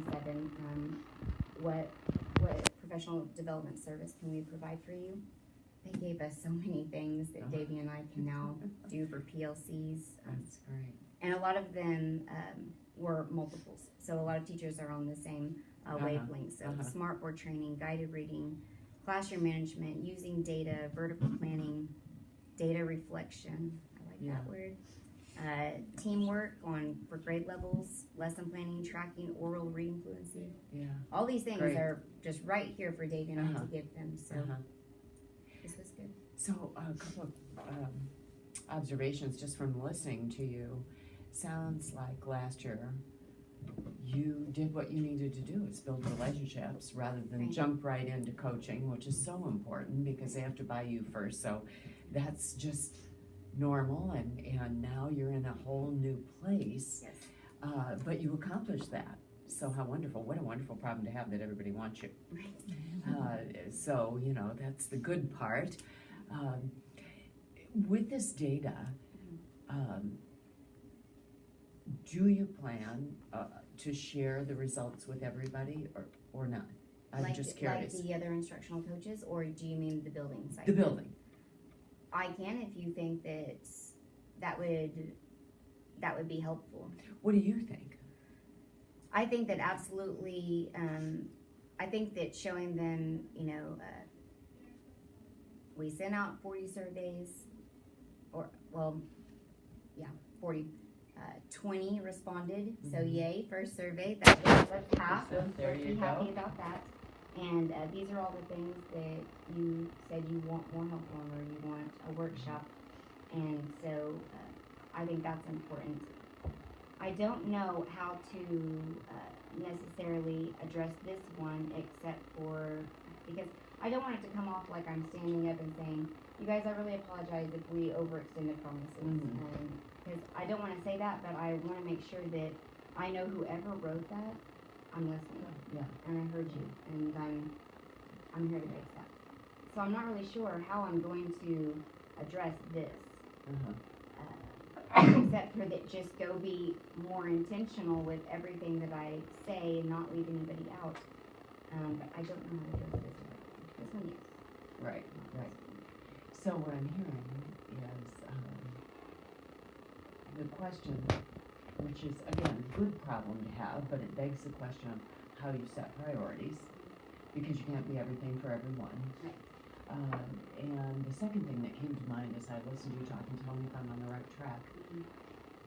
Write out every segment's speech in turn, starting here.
question 7, what professional development service can we provide for you? They gave us so many things that Davey and I can now do for PLCs. That's great. And a lot of them were multiples. So a lot of teachers are on the same wavelength. So smartboard training, guided reading, classroom management, using data, vertical planning, data reflection. I like that word. Teamwork for grade levels, lesson planning, tracking, oral reading fluency. Yeah. All these things are just right here for Davey and I to give them. So this was good. So a couple of observations just from listening to you. Sounds like last year you did what you needed to do, is build relationships rather than jump right into coaching, which is so important because they have to buy you first. So that's just normal, and now you're in a whole new place. Yes. But you accomplished that. So how wonderful. What a wonderful problem to have, that everybody wants you. So, you know, that's the good part. With this data, do you plan to share the results with everybody or not? I'm just curious. Like the other instructional coaches, or do you mean the building site? The building. I can, if you think that would be helpful. What do you think? I think that absolutely. I think that showing them, you know, we sent out 40 surveys, 40. 20 responded, so yay, first survey. That was half. Let's be happy about that. And these are all the things that you said you want more help on, or you want a workshop. And so I think that's important. I don't know how to necessarily address this one, except for, because I don't want it to come off like I'm standing up and saying, you guys, I really apologize if we overextended promises. Because I don't want to say that, but I want to make sure that I know whoever wrote that, I'm listening. Yeah. And I heard you, and I'm here to fix that. So I'm not really sure how I'm going to address this. Except for that, just go be more intentional with everything that I say and not leave anybody out. But I don't know how to address this one. Yes. Right. So what I'm hearing is the question, which is, again, a good problem to have, but it begs the question of how you set priorities, because you can't be everything for everyone. Right. And the second thing that came to mind as I listened to you talk, and tell me if I'm on the right track,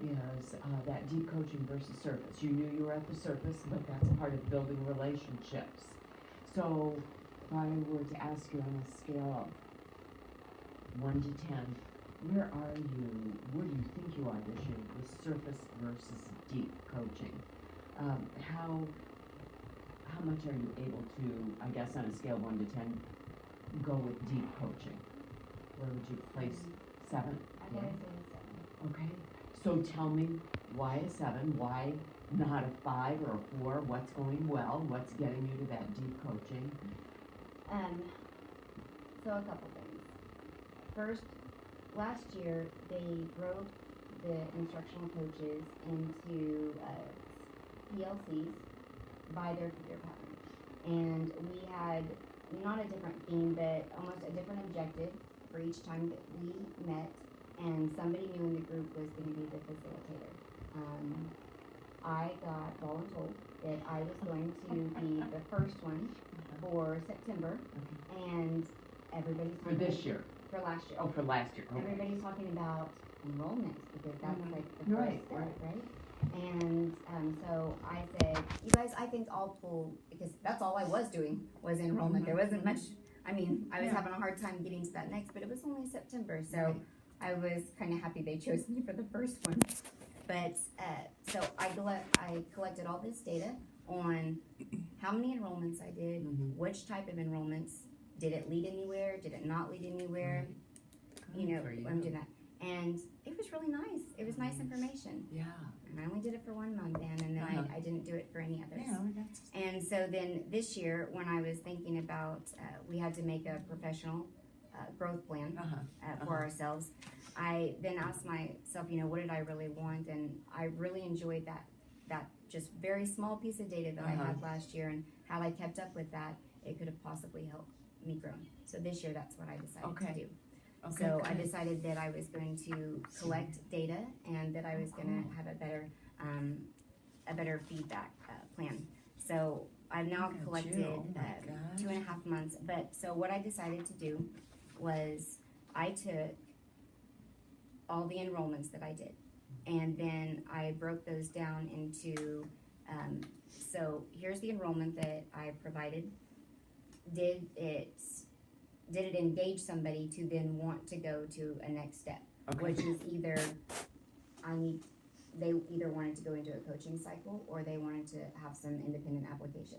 is that deep coaching versus surface. You knew you were at the surface, but that's part of building relationships. So if I were to ask you on a scale of 1 to 10, where are you, where do you think you are this year with surface versus deep coaching? How much are you able to, I guess on a scale of 1 to 10, go with deep coaching? Where would you place 7? I would say 7. Okay. So tell me, why a 7? Why not a 5 or a 4? What's going well? What's getting you to that deep coaching? So a couple things. First, last year they broke the instructional coaches into PLCs by their career pattern. And we had not a different theme, but almost a different objective for each time that we met, and somebody new in the group was going to be the facilitator. I got voluntold that I was going to be the first one for September, and everybody's For this year? For last year. Oh, for last year. Okay. Everybody's talking about enrollment, because that's like the Right, first step, right? And so I said, you guys, I think I'll pull, because that's all I was doing was enrollment. There wasn't much, I mean, I was having a hard time getting to that next, but it was only September, so I was kind of happy they chose me for the first one. But so I collected all this data on how many enrollments I did, which type of enrollments, did it lead anywhere, did it not lead anywhere, I'm doing that. And it was really nice. It was nice information. Yeah. And I only did it for 1 month then, and then I didn't do it for any others. Yeah, and so then this year, when I was thinking about, we had to make a professional growth plan for ourselves, I then asked myself, what did I really want? And I really enjoyed that that just very small piece of data that I had last year, and how I kept up with that, it could have possibly helped me grow. So this year, that's what I decided to do. Okay, So I good. decided that I was going to collect data, and that I was going to have a better feedback plan. So I've now Look at collected you. Oh my gosh. 2.5 months. But so what I decided to do was I took all the enrollments that I did, and then I broke those down into, so here's the enrollment that I provided. Did it engage somebody to then want to go to a next step, which is either they either wanted to go into a coaching cycle, or they wanted to have some independent application.